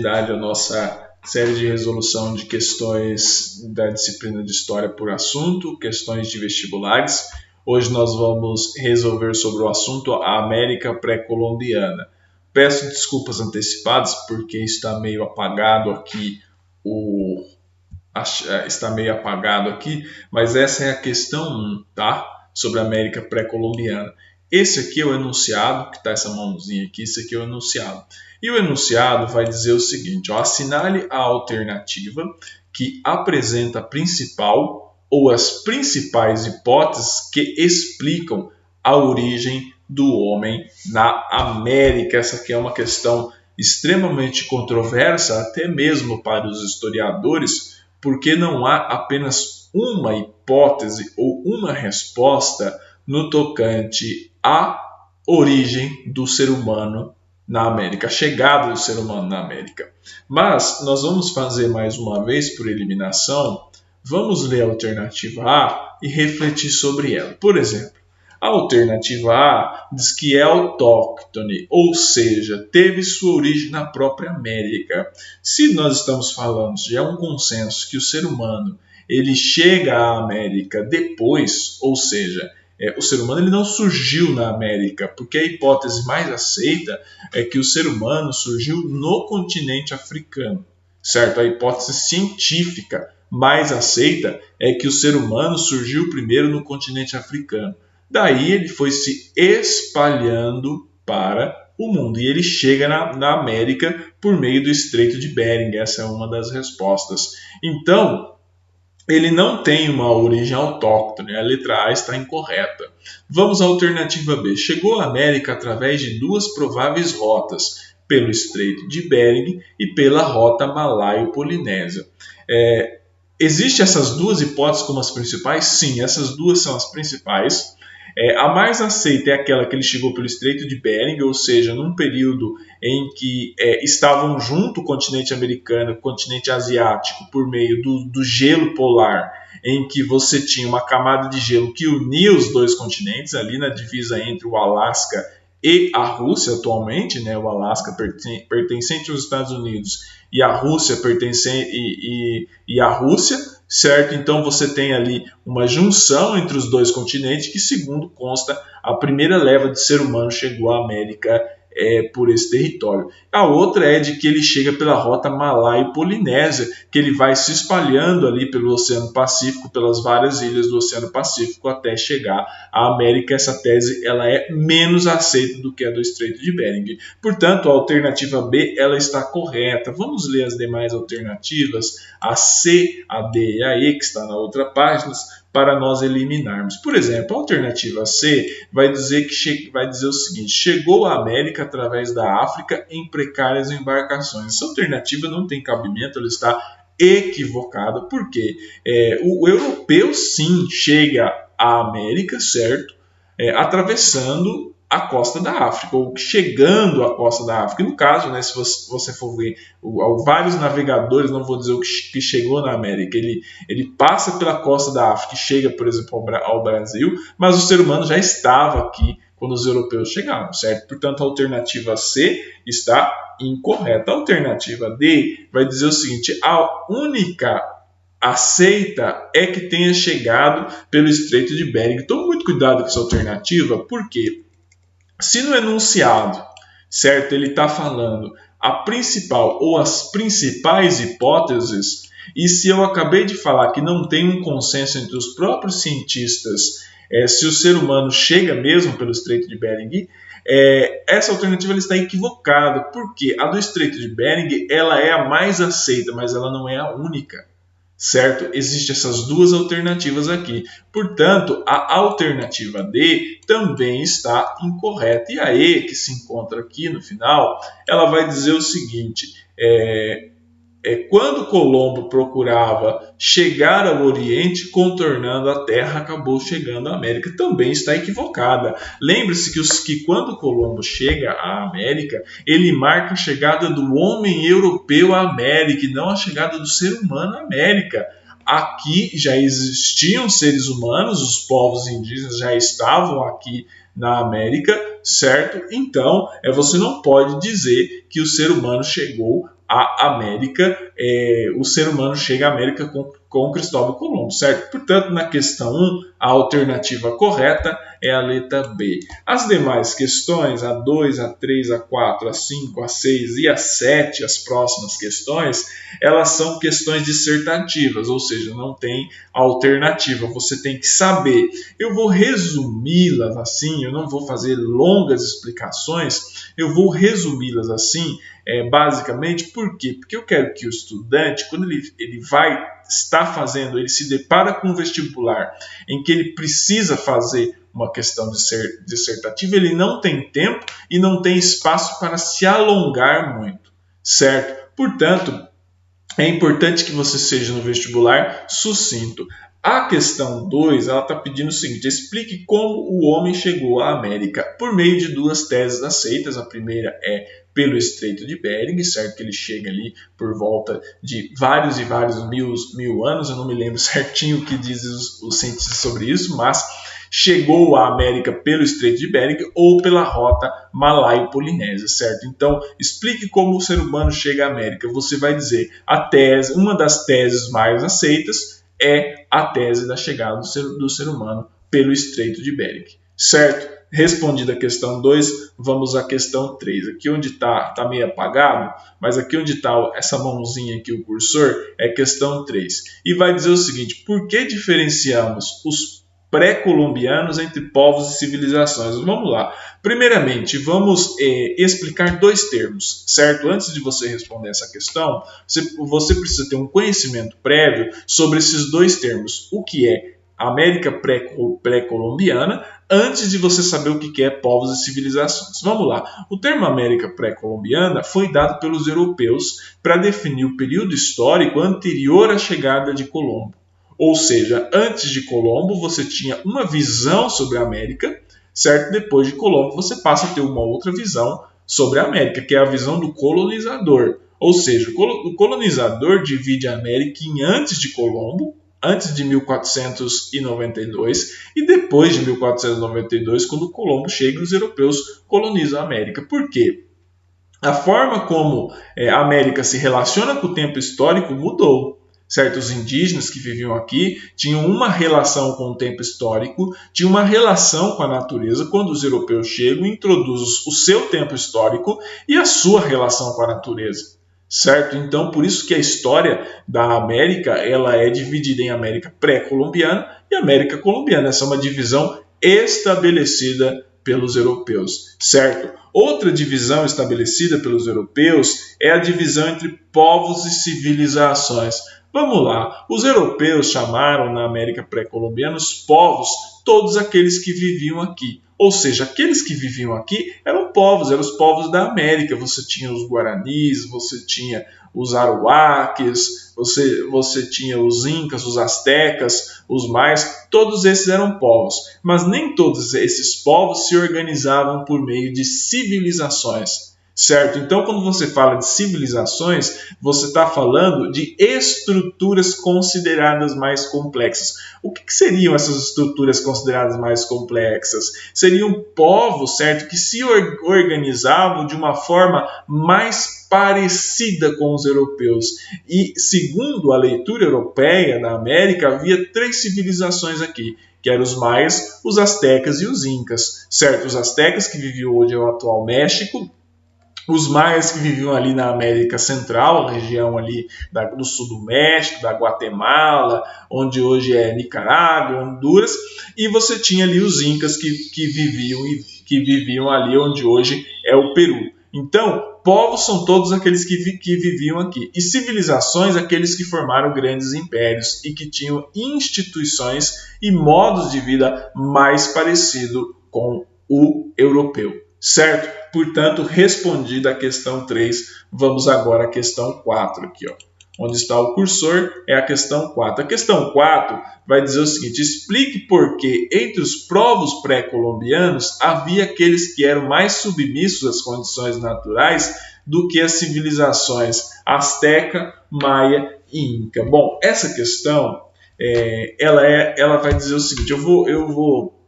A nossa série de resolução de questões da disciplina de História por assunto, questões de vestibulares. Hoje nós vamos resolver sobre o assunto a América pré-colombiana. Peço desculpas antecipadas porque está meio apagado aqui mas essa é a questão 1, tá? Sobre a América pré-colombiana. Esse aqui é o enunciado, que está essa mãozinha aqui, esse aqui é o enunciado. E o enunciado vai dizer o seguinte, assinale a alternativa que apresenta a principal ou as principais hipóteses que explicam a origem do homem na América. Essa aqui é uma questão extremamente controversa, até mesmo para os historiadores, porque não há apenas uma hipótese ou uma resposta no tocante à origem do ser humano na América, a chegada do ser humano na América. Mas nós vamos fazer mais uma vez por eliminação, vamos ler a alternativa A e refletir sobre ela. Por exemplo, a alternativa A diz que é autóctone, ou seja, teve sua origem na própria América. Se nós estamos falando, já é um consenso que o ser humano ele chega à América depois, ou seja, o ser humano ele não surgiu na América, porque a hipótese mais aceita é que o ser humano surgiu no continente africano, certo? A hipótese científica mais aceita é que o ser humano surgiu primeiro no continente africano. Daí ele foi se espalhando para o mundo e ele chega na América por meio do Estreito de Bering. Essa é uma das respostas. Então, ele não tem uma origem autóctone, a letra A está incorreta. Vamos à alternativa B. Chegou à América através de duas prováveis rotas, pelo Estreito de Bering e pela rota malaio-polinésia. Existem essas duas hipóteses como as principais? Sim, essas duas são as principais. A mais aceita é aquela que ele chegou pelo Estreito de Bering, ou seja, num período em que estavam junto o continente americano e o continente asiático por meio do gelo polar, em que você tinha uma camada de gelo que unia os dois continentes, ali na divisa entre o Alasca e a Rússia atualmente, né? O Alasca pertencente aos Estados Unidos e a Rússia e a Rússia, certo? Então você tem ali uma junção entre os dois continentes que, segundo consta, a primeira leva de ser humano chegou à América por esse território. A outra é de que ele chega pela rota malaio-polinésia, que ele vai se espalhando ali pelo Oceano Pacífico, pelas várias ilhas do Oceano Pacífico até chegar à América. Essa tese ela é menos aceita do que a do Estreito de Bering. Portanto, a alternativa B ela está correta. Vamos ler as demais alternativas, a C, a D e a E, que está na outra página, para nós eliminarmos. Por exemplo, a alternativa C vai dizer o seguinte: chegou à América através da África em precárias embarcações. Essa alternativa não tem cabimento, ela está equivocada, porque o europeu sim chega à América, certo? Atravessando a costa da África, ou chegando à costa da África. E no caso, né, se você for ver, vários navegadores, não vou dizer o que chegou na América, ele passa pela costa da África e chega, por exemplo, ao Brasil, mas o ser humano já estava aqui quando os europeus chegaram, certo? Portanto, a alternativa C está incorreta. A alternativa D vai dizer o seguinte: a única aceita é que tenha chegado pelo Estreito de Bering. Tome muito cuidado com essa alternativa, porque se no enunciado, certo, ele está falando a principal ou as principais hipóteses, e se eu acabei de falar que não tem um consenso entre os próprios cientistas se o ser humano chega mesmo pelo Estreito de Bering, essa alternativa ela está equivocada, porque a do Estreito de Bering ela é a mais aceita, mas ela não é a única. Certo? Existem essas duas alternativas aqui. Portanto, a alternativa D também está incorreta. E a E, que se encontra aqui no final, ela vai dizer o seguinte: quando Colombo procurava chegar ao Oriente, contornando a Terra, acabou chegando à América. Também está equivocada. Lembre-se que quando Colombo chega à América, ele marca a chegada do homem europeu à América, e não a chegada do ser humano à América. Aqui já existiam seres humanos, os povos indígenas já estavam aqui na América, certo? Então, você não pode dizer que o ser humano chegou a América, o ser humano chega à América com Cristóvão Colombo, certo? Portanto, na questão 1, a alternativa correta é a letra B. As demais questões, a 2, a 3, a 4, a 5, a 6 e a 7, as próximas questões, elas são questões dissertativas, ou seja, não tem alternativa, você tem que saber. Eu vou resumi-las assim, eu não vou fazer longas explicações, eu vou resumi-las assim, basicamente, por quê? Porque eu quero que o estudante, quando ele vai estar fazendo, ele se depara com um vestibular em que ele precisa fazer uma questão dissertativa, ele não tem tempo e não tem espaço para se alongar muito, certo? Portanto, é importante que você seja no vestibular sucinto. A questão 2, ela está pedindo o seguinte: explique como o homem chegou à América por meio de duas teses aceitas. A primeira é pelo Estreito de Bering, certo? Que ele chega ali por volta de vários e vários mil anos. Eu não me lembro certinho o que dizem os cientistas sobre isso, mas chegou à América pelo Estreito de Bering ou pela rota malaio-polinésia, certo? Então, explique como o ser humano chega à América. Você vai dizer a tese, uma das teses mais aceitas é a tese da chegada do ser humano pelo Estreito de Bering, certo? Respondida a questão 2, vamos à questão 3. Aqui onde está meio apagado, mas aqui onde está essa mãozinha aqui, o cursor, é questão 3. E vai dizer o seguinte: por que diferenciamos os pré-colombianos entre povos e civilizações? Vamos lá. Primeiramente, vamos explicar dois termos, certo? Antes de você responder essa questão, você precisa ter um conhecimento prévio sobre esses dois termos. O que é América pré-colombiana, antes de você saber o que é povos e civilizações. Vamos lá. O termo América pré-colombiana foi dado pelos europeus para definir o período histórico anterior à chegada de Colombo. Ou seja, antes de Colombo você tinha uma visão sobre a América, certo? Depois de Colombo você passa a ter uma outra visão sobre a América, que é a visão do colonizador. Ou seja, o colonizador divide a América em antes de Colombo, antes de 1492 e depois de 1492, quando Colombo chega e os europeus colonizam a América. Por quê? A forma como a América se relaciona com o tempo histórico mudou. Certo? Os indígenas que viviam aqui tinham uma relação com o tempo histórico, tinham uma relação com a natureza. Quando os europeus chegam, introduzem o seu tempo histórico e a sua relação com a natureza. Certo? Então, por isso que a história da América ela é dividida em América pré-colombiana e América colombiana. Essa é uma divisão estabelecida pelos europeus, certo? Outra divisão estabelecida pelos europeus é a divisão entre povos e civilizações. Vamos lá, os europeus chamaram na América pré-colombiana os povos todos aqueles que viviam aqui. Ou seja, aqueles que viviam aqui eram os povos da América. Você tinha os guaranis, você tinha os aruaques, você tinha os incas, os astecas, os maias, todos esses eram povos. Mas nem todos esses povos se organizavam por meio de civilizações. Certo? Então, quando você fala de civilizações, você está falando de estruturas consideradas mais complexas. O que seriam essas estruturas consideradas mais complexas? Seriam povos, certo, que se organizavam de uma forma mais parecida com os europeus. E, segundo a leitura europeia da América, havia 3 civilizações aqui, que eram os maias, os astecas e os incas. Certo? Os astecas, que viviam hoje no atual México, os maias que viviam ali na América Central, a região ali do sul do México, da Guatemala, onde hoje é Nicarágua, Honduras, e você tinha ali os incas que viviam ali onde hoje é o Peru. Então, povos são todos aqueles que viviam aqui, e civilizações aqueles que formaram grandes impérios e que tinham instituições e modos de vida mais parecido com o europeu. Certo? Portanto, respondida a questão 3, vamos agora à questão 4 aqui, ó. Onde está o cursor é a questão 4. A questão 4 vai dizer o seguinte: explique por que entre os povos pré-colombianos havia aqueles que eram mais submissos às condições naturais do que as civilizações asteca, maia e inca. Bom, essa questão ela vai dizer o seguinte, eu vou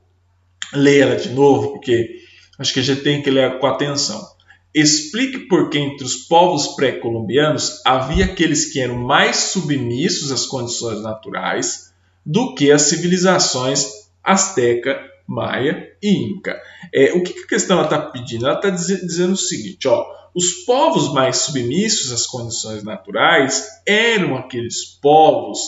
ler ela de novo, porque acho que a gente tem que ler com atenção. Explique por que entre os povos pré-colombianos havia aqueles que eram mais submissos às condições naturais do que as civilizações asteca, maia e inca. O que a questão está pedindo? Ela está dizendo o seguinte, ó, os povos mais submissos às condições naturais eram aqueles povos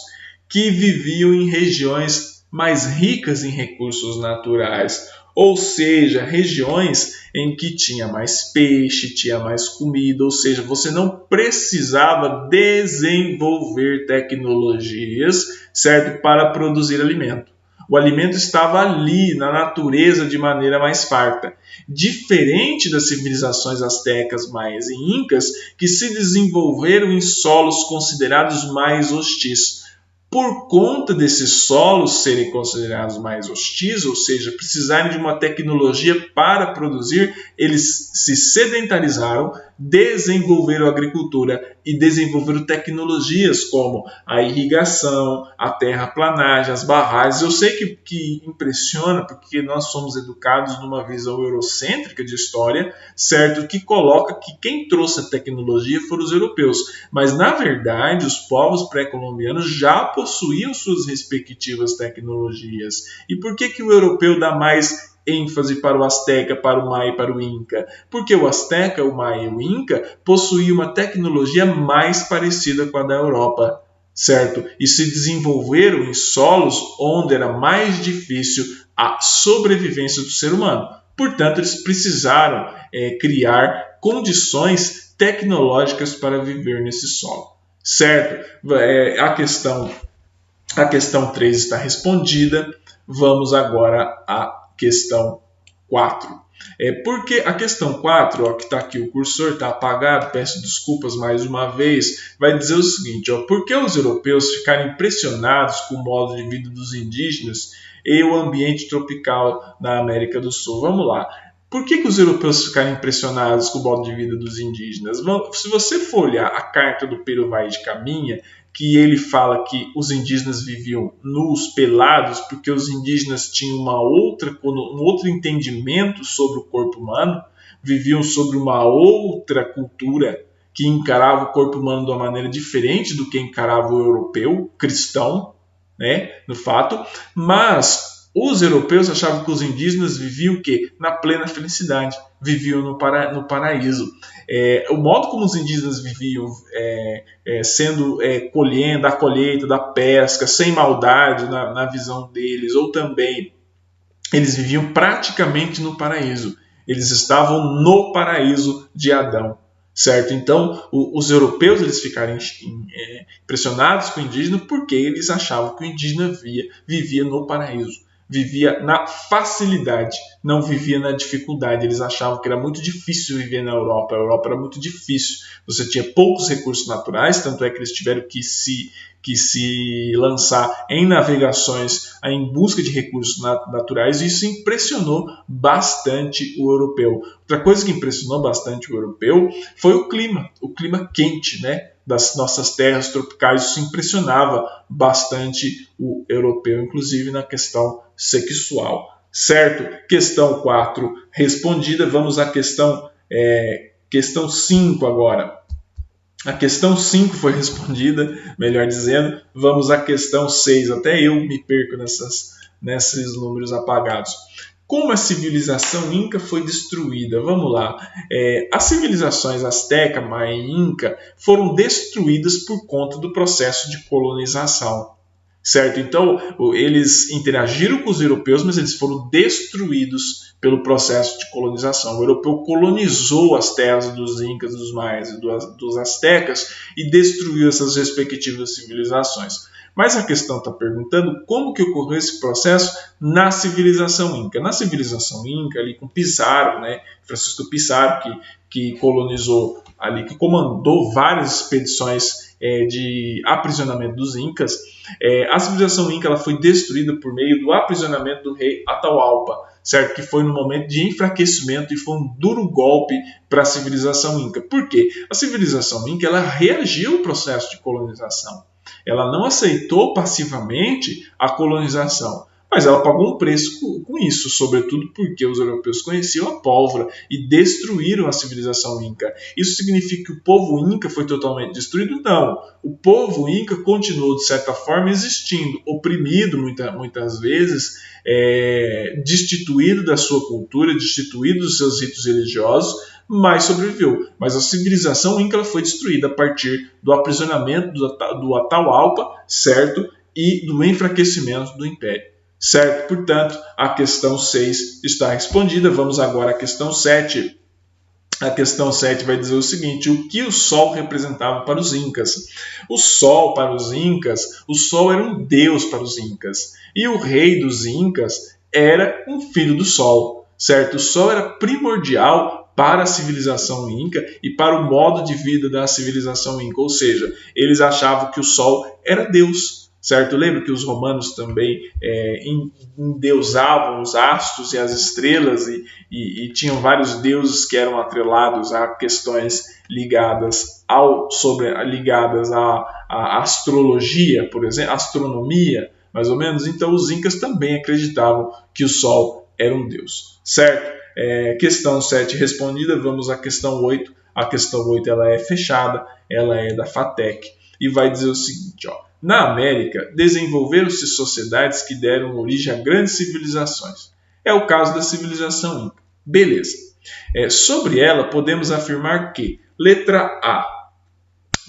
que viviam em regiões mais ricas em recursos naturais, ou seja, regiões em que tinha mais peixe, tinha mais comida, ou seja, você não precisava desenvolver tecnologias, certo, para produzir alimento. O alimento estava ali, na natureza, de maneira mais farta. Diferente das civilizações astecas, maias e incas, que se desenvolveram em solos considerados mais hostis. Por conta desses solos serem considerados mais hostis, ou seja, precisarem de uma tecnologia para produzir, eles se sedentarizaram, desenvolveram a agricultura e desenvolveram tecnologias como a irrigação, a terraplanagem, as barragens. Eu sei que impressiona, porque nós somos educados numa visão eurocêntrica de história, certo? Que coloca que quem trouxe a tecnologia foram os europeus. Mas, na verdade, os povos pré-colombianos já possuíam suas respectivas tecnologias. E por que o europeu dá mais ênfase para o asteca, para o maia e para o inca? Porque o asteca, o maia e o inca possuíam uma tecnologia mais parecida com a da Europa, certo? E se desenvolveram em solos onde era mais difícil a sobrevivência do ser humano. Portanto, eles precisaram criar condições tecnológicas para viver nesse solo, certo? A questão 3 está respondida. Vamos agora à questão 4. Porque a questão 4, ó, que está aqui, o cursor está apagado, peço desculpas mais uma vez, vai dizer o seguinte, ó, por que os europeus ficaram impressionados com o modo de vida dos indígenas e o ambiente tropical na América do Sul? Vamos lá. Por que os europeus ficaram impressionados com o modo de vida dos indígenas? Se você for olhar a carta do Pero Vaz de Caminha, que ele fala que os indígenas viviam nus, pelados, porque os indígenas tinham um outro entendimento sobre o corpo humano, viviam sobre uma outra cultura que encarava o corpo humano de uma maneira diferente do que encarava o europeu, cristão, né, no fato, mas os europeus achavam que os indígenas viviam o quê? Na plena felicidade, viviam no paraíso. O modo como os indígenas viviam, colhendo a colheita, da pesca, sem maldade na visão deles, ou também eles viviam praticamente no paraíso. Eles estavam no paraíso de Adão, certo? Então, os europeus eles ficaram impressionados com o indígena porque eles achavam que o indígena vivia no paraíso. Vivia na facilidade, não vivia na dificuldade. Eles achavam que era muito difícil viver na Europa. A Europa era muito difícil. Você tinha poucos recursos naturais, tanto é que eles tiveram que se lançar em navegações em busca de recursos naturais, e isso impressionou bastante o europeu. Outra coisa que impressionou bastante o europeu foi o clima quente, né, das nossas terras tropicais. Isso impressionava bastante o europeu, inclusive na questão sexual, certo? Questão 4 respondida. Vamos à questão 5 agora. A questão 5 foi respondida, melhor dizendo. Vamos à questão 6. Até eu me perco nesses números apagados. Como a civilização inca foi destruída? Vamos lá. As civilizações asteca, maia e inca foram destruídas por conta do processo de colonização, certo? Então, eles interagiram com os europeus, mas eles foram destruídos pelo processo de colonização. O europeu colonizou as terras dos incas, dos maias e dos astecas e destruiu essas respectivas civilizações. Mas a questão está perguntando como que ocorreu esse processo na civilização inca. Na civilização inca, ali com Pizarro, né, Francisco Pizarro, que colonizou ali, que comandou várias expedições de aprisionamento dos incas. A civilização inca ela foi destruída por meio do aprisionamento do rei Atahualpa, certo? Que foi no momento de enfraquecimento e foi um duro golpe para a civilização inca. Por quê? A civilização inca ela reagiu ao processo de colonização. Ela não aceitou passivamente a colonização, mas ela pagou um preço com isso, sobretudo porque os europeus conheciam a pólvora e destruíram a civilização inca. Isso significa que o povo inca foi totalmente destruído? Não. O povo inca continuou, de certa forma, existindo, oprimido muitas vezes, destituído da sua cultura, destituído dos seus ritos religiosos, mas sobreviveu. Mas a civilização inca foi destruída a partir do aprisionamento do Atahualpa, certo? E do enfraquecimento do império. Certo? Portanto, a questão 6 está respondida. Vamos agora à questão 7. A questão 7 vai dizer o seguinte: o que o Sol representava para os Incas? O Sol, para os Incas, o Sol era um deus para os Incas. E o rei dos Incas era um filho do Sol. Certo? O Sol era primordial para a civilização Inca e para o modo de vida da civilização Inca. Ou seja, eles achavam que o Sol era Deus. Certo? Lembra que os romanos também endeusavam os astros e as estrelas e tinham vários deuses que eram atrelados a questões ligadas à astrologia, por exemplo, astronomia, mais ou menos. Então os incas também acreditavam que o Sol era um deus. Certo? Questão 7 respondida, vamos à questão 8. A questão 8 ela é fechada, ela é da FATEC e vai dizer o seguinte, ó. Na América, desenvolveram-se sociedades que deram origem a grandes civilizações. É o caso da civilização Inca. Beleza. Sobre ela, podemos afirmar que, letra A,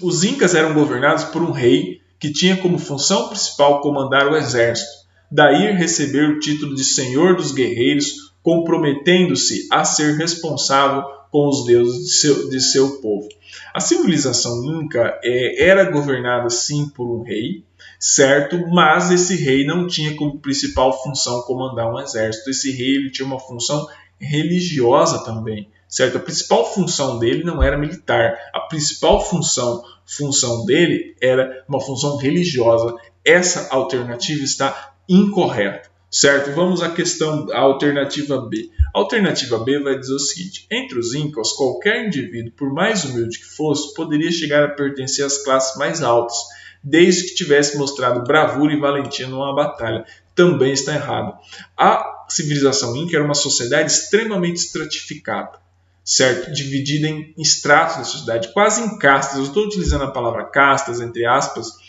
os Incas eram governados por um rei que tinha como função principal comandar o exército, daí receber o título de Senhor dos Guerreiros, comprometendo-se a ser responsável com os deuses de seu povo. A civilização Inca era governada sim por um rei, certo? Mas esse rei não tinha como principal função comandar um exército. Esse rei ele tinha uma função religiosa também, certo? A principal função dele não era militar. A principal função dele era uma função religiosa. Essa alternativa está incorreta, certo? Vamos à alternativa B. A alternativa B vai dizer o seguinte: entre os Incas, qualquer indivíduo, por mais humilde que fosse, poderia chegar a pertencer às classes mais altas, desde que tivesse mostrado bravura e valentia numa batalha. Também está errado. A civilização Inca era uma sociedade extremamente estratificada, certo? Dividida em estratos da sociedade, quase em castas. Eu estou utilizando a palavra castas, entre aspas,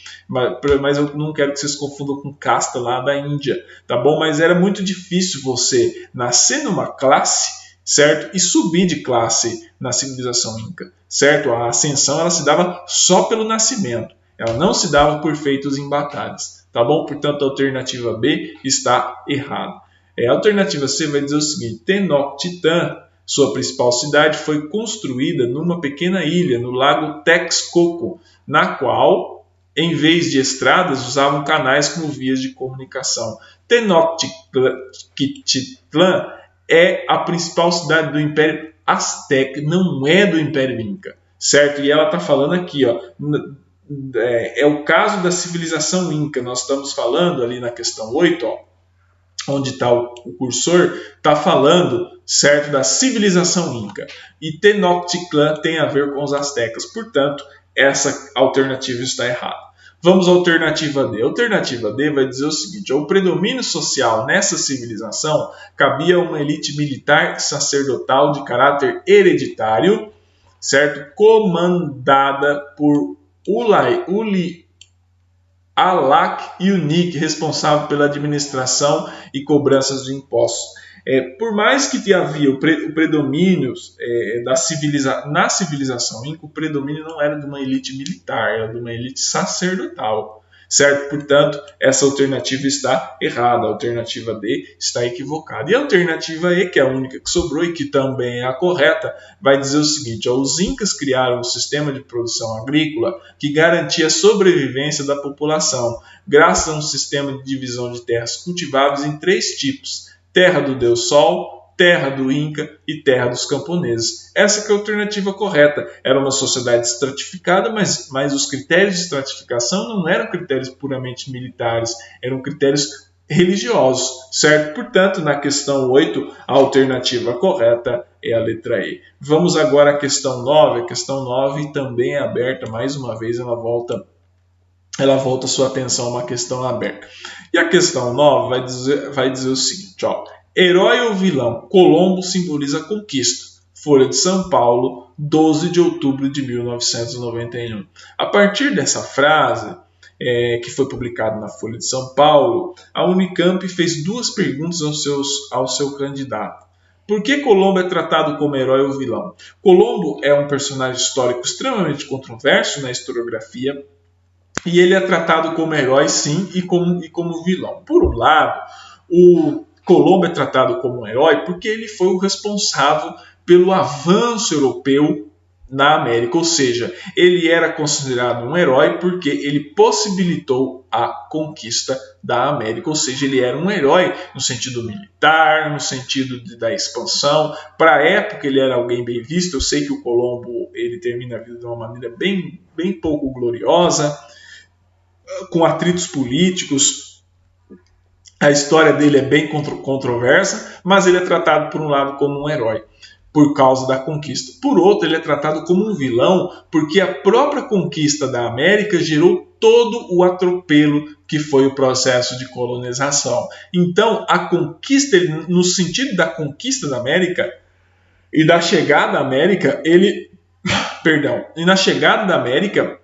mas eu não quero que vocês confundam com casta lá da Índia, tá bom? Mas era muito difícil você nascer numa classe, certo? E subir de classe na civilização Inca, certo? A ascensão ela se dava só pelo nascimento, ela não se dava por feitos em batalhas, tá bom? Portanto, a alternativa B está errada. A alternativa C vai dizer o seguinte: Tenochtitlan, sua principal cidade, foi construída numa pequena ilha no lago Texcoco, na qual, em vez de estradas, usavam canais como vias de comunicação. Tenochtitlan é a principal cidade do Império Azteca, não é do Império Inca, certo? E ela está falando aqui, ó, é o caso da civilização Inca. Nós estamos falando ali na questão 8, ó, onde está o cursor, está falando, certo, da civilização Inca. E Tenochtitlan tem a ver com os astecas, portanto, essa alternativa está errada. Vamos à alternativa D. A alternativa D vai dizer o seguinte: o predomínio social nessa civilização cabia a uma elite militar e sacerdotal de caráter hereditário, certo? Comandada por Alak Yunik, responsável pela administração e cobranças de impostos. Por mais que havia o predomínio na civilização Inca, o predomínio não era de uma elite militar, era de uma elite sacerdotal, certo? Portanto, essa alternativa está errada, a alternativa D está equivocada. E a alternativa E, que é a única que sobrou e que também é a correta, vai dizer o seguinte: os Incas criaram um sistema de produção agrícola que garantia a sobrevivência da população, graças a um sistema de divisão de terras cultiváveis em 3 tipos: terra do Deus Sol, terra do Inca e terra dos camponeses. Essa que é a alternativa correta. Era uma sociedade estratificada, mas os critérios de estratificação não eram critérios puramente militares, eram critérios religiosos, certo? Portanto, na questão 8, a alternativa correta é a letra E. Vamos agora à questão 9. A questão 9 também é aberta, mais uma vez ela volta ela volta sua atenção a uma questão aberta. E a questão 9 vai dizer o seguinte, ó, herói ou vilão? Colombo simboliza a conquista. Folha de São Paulo, 12 de outubro de 1991. A partir dessa frase, que foi publicada na Folha de São Paulo, a Unicamp fez duas perguntas ao seu candidato. Por que Colombo é tratado como herói ou vilão? Colombo é um personagem histórico extremamente controverso na historiografia, e ele é tratado como herói, sim, e como vilão. Por um lado, o Colombo é tratado como um herói porque ele foi o responsável pelo avanço europeu na América, ou seja, ele era considerado um herói porque ele possibilitou a conquista da América, ou seja, ele era um herói no sentido militar, no sentido da expansão. Para a época ele era alguém bem visto. Eu sei que o Colombo ele termina a vida de uma maneira bem pouco gloriosa, com atritos políticos. A história dele é bem controversa, mas ele é tratado por um lado como um herói por causa da conquista. Por outro, ele é tratado como um vilão porque a própria conquista da América gerou todo o atropelo que foi o processo de colonização. Então, a conquista, no sentido da conquista da América e da chegada à América, e na chegada da América,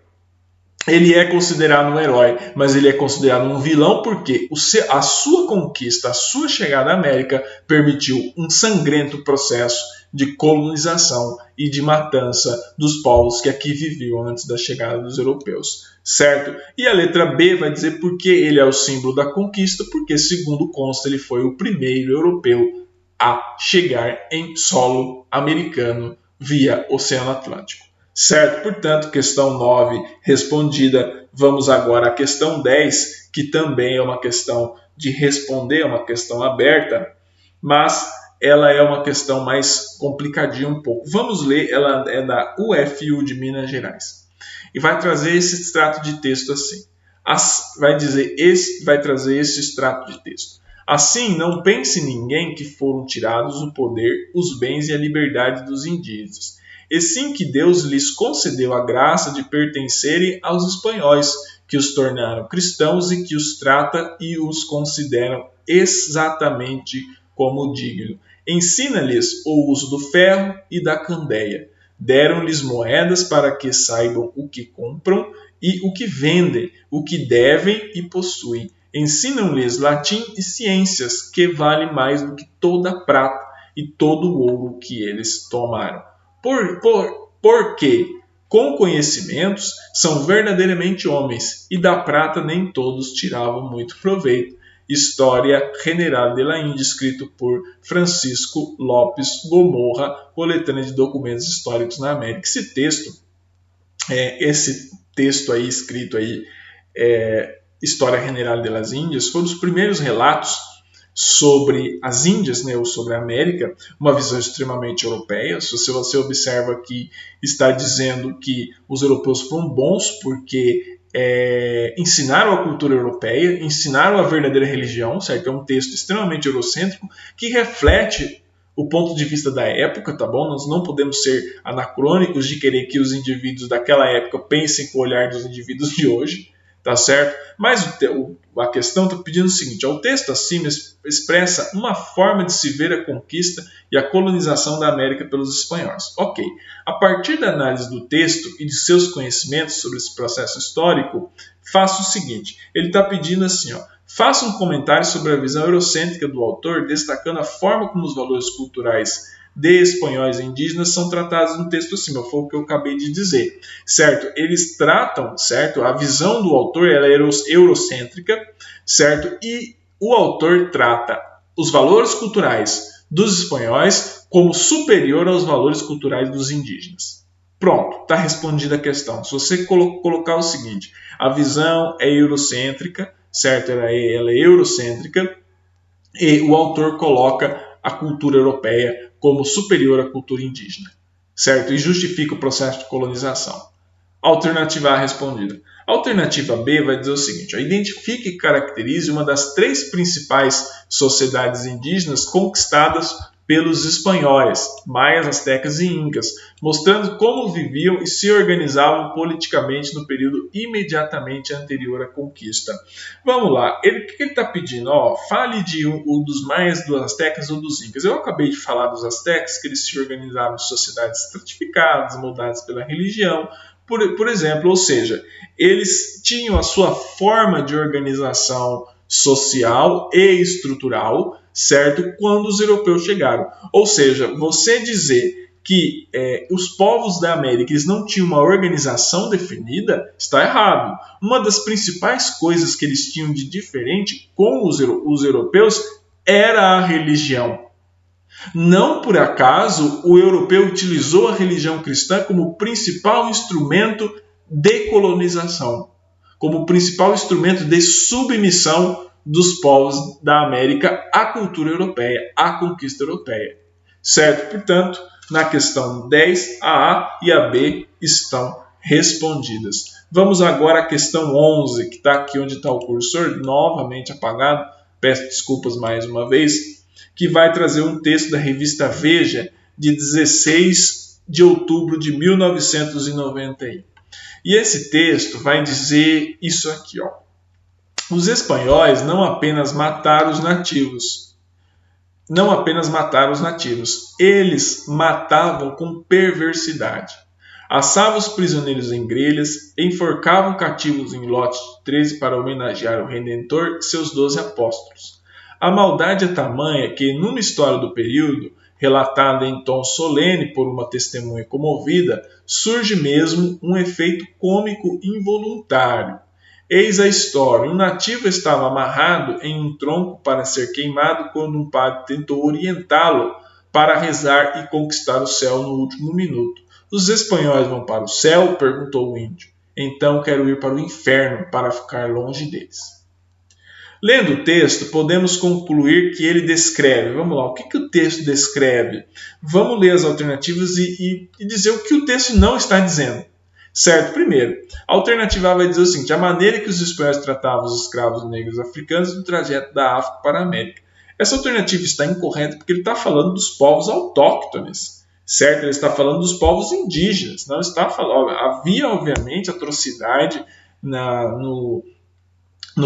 ele é considerado um herói, mas ele é considerado um vilão porque a sua conquista, a sua chegada à América permitiu um sangrento processo de colonização e de matança dos povos que aqui viviam antes da chegada dos europeus, certo? E a letra B vai dizer por que ele é o símbolo da conquista, porque, segundo consta, ele foi o primeiro europeu a chegar em solo americano via Oceano Atlântico. Certo? Portanto, questão 9 respondida. Vamos agora à questão 10, que também é uma questão de responder, é uma questão aberta, mas ela é uma questão mais complicadinha um pouco. Vamos ler, ela é da UFU de Minas Gerais. E vai trazer esse extrato de texto assim. Vai trazer esse extrato de texto. Assim, não pense ninguém que foram tirados o poder, os bens e a liberdade dos indígenas, e sim que Deus lhes concedeu a graça de pertencerem aos espanhóis, que os tornaram cristãos e que os trata e os consideram exatamente como digno. Ensina-lhes o uso do ferro e da candeia. Deram-lhes moedas para que saibam o que compram e o que vendem, o que devem e possuem. Ensinam-lhes latim e ciências, que vale mais do que toda a prata e todo o ouro que eles tomaram. Porque com conhecimentos são verdadeiramente homens, e da prata nem todos tiravam muito proveito. História General de la Índia, escrito por Francisco Lopes Gomorra, coletânea de documentos históricos na América. Esse texto aí escrito aí, História General de las Índias, foi um dos primeiros relatos sobre as Índias, né, ou sobre a América, uma visão extremamente europeia. Se você observa que está dizendo que os europeus foram bons porque ensinaram a cultura europeia, ensinaram a verdadeira religião, certo? É um texto extremamente eurocêntrico que reflete o ponto de vista da época, tá bom? Nós não podemos ser anacrônicos de querer que os indivíduos daquela época pensem com o olhar dos indivíduos de hoje, tá certo? Mas a questão está pedindo o seguinte: o texto acima expressa uma forma de se ver a conquista e a colonização da América pelos espanhóis. Ok. A partir da análise do texto e de seus conhecimentos sobre esse processo histórico, faça o seguinte: ele está pedindo assim, faça um comentário sobre a visão eurocêntrica do autor, destacando a forma como os valores culturais de espanhóis e indígenas são tratados no texto acima. Foi o que eu acabei de dizer, certo? Eles tratam, certo? A visão do autor ela é eurocêntrica, certo? E o autor trata os valores culturais dos espanhóis como superior aos valores culturais dos indígenas. Pronto, está respondida a questão. Se você colocar o seguinte: a visão é eurocêntrica, certo? Ela é eurocêntrica, e o autor coloca a cultura europeia como superior à cultura indígena, certo? E justifica o processo de colonização. Alternativa A respondida. A alternativa B vai dizer o seguinte: identifique e caracterize uma das 3 principais sociedades indígenas conquistadas pelos espanhóis, maias, astecas e incas, mostrando como viviam e se organizavam politicamente no período imediatamente anterior à conquista. Vamos lá, o que ele está pedindo? Fale dos maias, dos astecas ou dos incas. Eu acabei de falar dos astecas, que eles se organizavam em sociedades estratificadas, moldadas pela religião, por exemplo, ou seja, eles tinham a sua forma de organização social e estrutural, certo? Quando os europeus chegaram. Ou seja, você dizer que os povos da América eles não tinham uma organização definida, está errado. Uma das principais coisas que eles tinham de diferente com os europeus era a religião. Não por acaso o europeu utilizou a religião cristã como principal instrumento de colonização, como principal instrumento de submissão dos povos da América à cultura europeia, à conquista europeia. Certo? Portanto, na questão 10, a A e a B estão respondidas. Vamos agora à questão 11, que está aqui onde está o cursor, novamente apagado, peço desculpas mais uma vez, que vai trazer um texto da revista Veja, de 16 de outubro de 1991. E esse texto vai dizer isso aqui, Os espanhóis não apenas mataram os nativos, eles matavam com perversidade. Assavam os prisioneiros em grelhas, enforcavam cativos em lotes de 13 para homenagear o Redentor e seus 12 apóstolos. A maldade é tamanha que, numa história do período, relatada em tom solene por uma testemunha comovida, surge mesmo um efeito cômico involuntário. Eis a história. Um nativo estava amarrado em um tronco para ser queimado quando um padre tentou orientá-lo para rezar e conquistar o céu no último minuto. Os espanhóis vão para o céu? Perguntou o índio. Então quero ir para o inferno para ficar longe deles. Lendo o texto, podemos concluir que ele descreve. Vamos lá, o que o texto descreve? Vamos ler as alternativas e dizer o que o texto não está dizendo. Certo? Primeiro, a alternativa A vai dizer o seguinte: a maneira que os espanhóis tratavam os escravos negros africanos no trajeto da África para a América. Essa alternativa está incorreta porque ele está falando dos povos autóctones. Certo? Ele está falando dos povos indígenas. Não está falando. Havia, obviamente, atrocidade no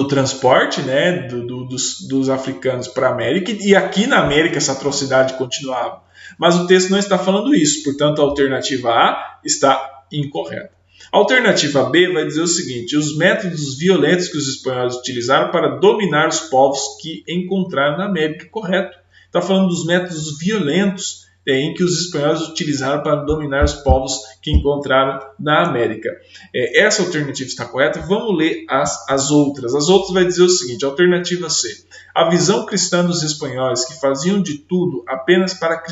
transporte, né, dos africanos para a América, e aqui na América essa atrocidade continuava. Mas o texto não está falando isso, portanto a alternativa A está incorreta. A alternativa B vai dizer o seguinte: os métodos violentos que os espanhóis utilizaram para dominar os povos que encontraram na América. Correto. Está falando dos métodos violentos em que os espanhóis utilizaram para dominar os povos que encontraram na América. Essa alternativa está correta. Vamos ler as outras. As outras vai dizer o seguinte: alternativa C. A visão cristã dos espanhóis que faziam de tudo apenas para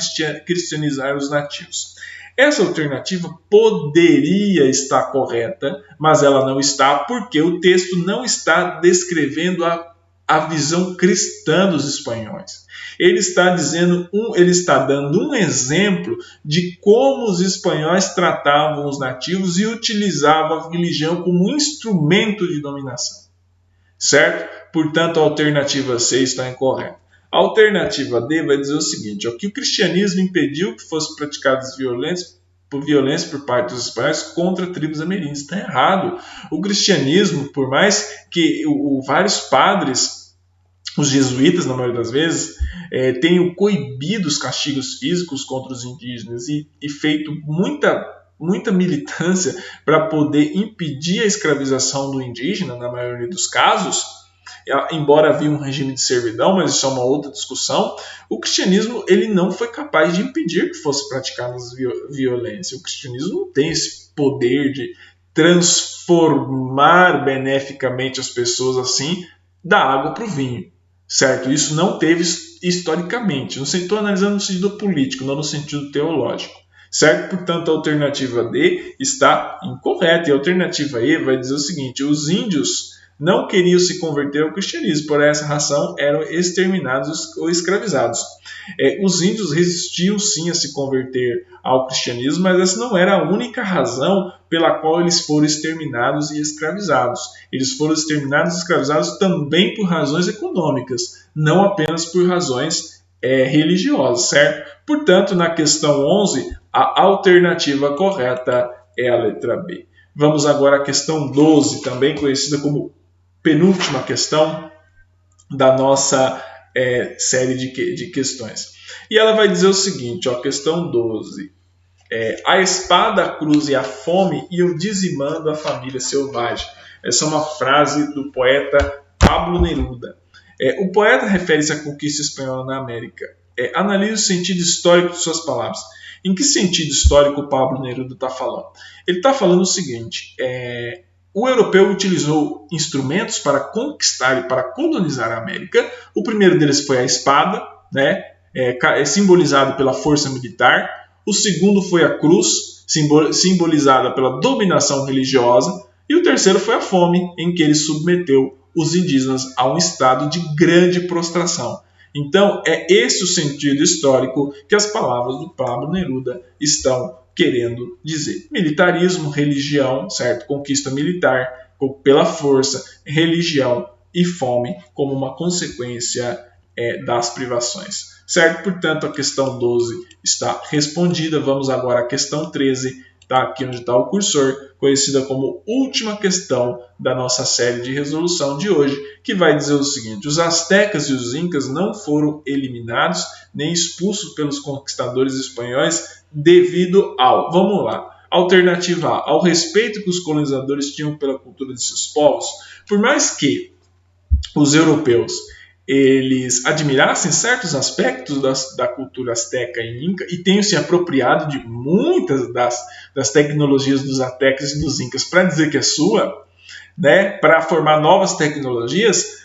cristianizar os nativos. Essa alternativa poderia estar correta, mas ela não está porque o texto não está descrevendo a visão cristã dos espanhóis. Ele está dando um exemplo de como os espanhóis tratavam os nativos e utilizavam a religião como um instrumento de dominação. Certo? Portanto, a alternativa C está incorreta. A alternativa D vai dizer o seguinte: que o cristianismo impediu que fossem praticadas violência por parte dos espanhóis contra tribos ameríndias. Está errado. O cristianismo, por mais que vários padres, os jesuítas, na maioria das vezes, tenham coibido os castigos físicos contra os indígenas e feito muita militância para poder impedir a escravização do indígena, na maioria dos casos, embora havia um regime de servidão, mas isso é uma outra discussão, o cristianismo ele não foi capaz de impedir que fosse praticada violência. O cristianismo não tem esse poder de transformar beneficamente as pessoas assim da água para o vinho. Certo? Isso não teve historicamente. Não estou analisando no sentido político, não no sentido teológico. Certo? Portanto, a alternativa D está incorreta. E a alternativa E vai dizer o seguinte: os índios não queriam se converter ao cristianismo, por essa razão eram exterminados ou escravizados. Os índios resistiam sim a se converter ao cristianismo, mas essa não era a única razão pela qual eles foram exterminados e escravizados. Eles foram exterminados e escravizados também por razões econômicas, não apenas por razões religiosa, certo? Portanto, na questão 11, a alternativa correta é a letra B. Vamos agora à questão 12, também conhecida como penúltima questão da nossa série de questões. E ela vai dizer o seguinte, ó, questão 12. A espada, a cruz e a fome iam dizimando a família selvagem. Essa é uma frase do poeta Pablo Neruda. O poeta refere-se à conquista espanhola na América. Analise o sentido histórico de suas palavras. Em que sentido histórico o Pablo Neruda está falando? Ele está falando o seguinte, o europeu utilizou instrumentos para conquistar e para colonizar a América. O primeiro deles foi a espada, né? Simbolizado pela força militar. O segundo foi a cruz, simbolizada pela dominação religiosa. E o terceiro foi a fome, em que ele submeteu os indígenas a um estado de grande prostração. Então, é esse o sentido histórico que as palavras do Pablo Neruda estão querendo dizer. Militarismo, religião, certo? Conquista militar pela força, religião e fome como uma consequência das privações. Certo? Portanto, a questão 12 está respondida. Vamos agora à questão 13, tá? Aqui onde está o cursor, conhecida como última questão da nossa série de resolução de hoje, que vai dizer o seguinte: os astecas e os incas não foram eliminados nem expulsos pelos conquistadores espanhóis devido ao, vamos lá, alternativa A, ao respeito que os colonizadores tinham pela cultura de seus povos. Por mais que os europeus eles admirassem certos aspectos da cultura asteca e inca e tenham se apropriado de muitas das tecnologias dos astecas e dos incas para dizer que é sua, né, para formar novas tecnologias,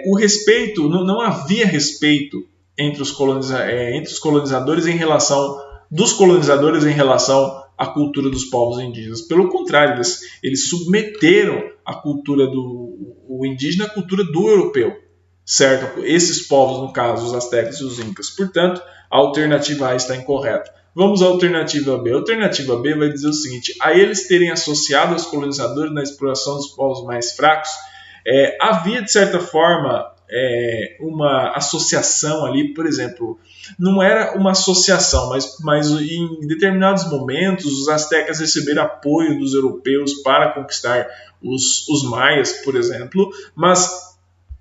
o respeito, não havia respeito entre os colonizadores em relação dos colonizadores em relação à cultura dos povos indígenas. Pelo contrário, eles submeteram a cultura do indígena à cultura do europeu. Certo? Esses povos, no caso, os astecas e os incas. Portanto, a alternativa A está incorreta. Vamos à alternativa B. A alternativa B vai dizer o seguinte: a eles terem associado os colonizadores na exploração dos povos mais fracos, havia, de certa forma, uma associação ali, por exemplo, não era uma associação, mas em determinados momentos os astecas receberam apoio dos europeus para conquistar os maias, por exemplo, mas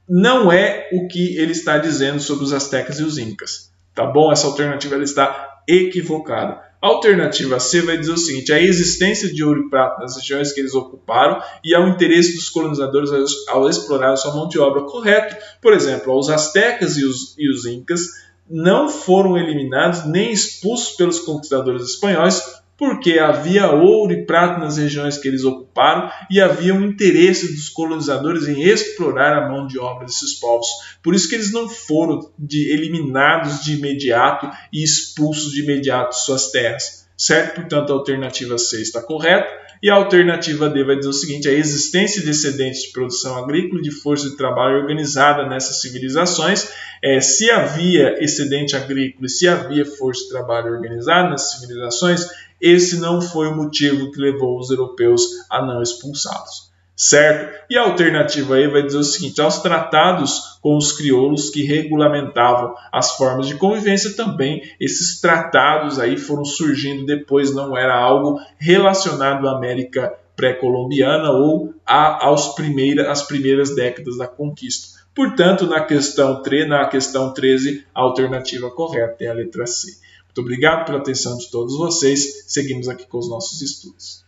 não é o que ele está dizendo sobre os astecas e os incas, tá bom? Essa alternativa ela está equivocada. A alternativa C vai dizer o seguinte: a existência de ouro e prata nas regiões que eles ocuparam e ao interesse dos colonizadores ao explorar a sua mão de obra. Correto. Por exemplo, os astecas e os incas não foram eliminados nem expulsos pelos conquistadores espanhóis, porque havia ouro e prata nas regiões que eles ocuparam e havia um interesse dos colonizadores em explorar a mão de obra desses povos. Por isso que eles não foram eliminados de imediato e expulsos de imediato de suas terras. Certo? Portanto, a alternativa C está correta. E a alternativa D vai dizer o seguinte: a existência de excedentes de produção agrícola e de força de trabalho organizada nessas civilizações. Se havia excedente agrícola e se havia força de trabalho organizada nessas civilizações, esse não foi o motivo que levou os europeus a não expulsá-los. Certo? E a alternativa aí vai dizer o seguinte: aos tratados com os crioulos que regulamentavam as formas de convivência também, esses tratados aí foram surgindo depois, não era algo relacionado à América pré-colombiana ou às primeiras décadas da conquista. Portanto, na questão 13, a alternativa correta é a letra C. Muito obrigado pela atenção de todos vocês. Seguimos aqui com os nossos estudos.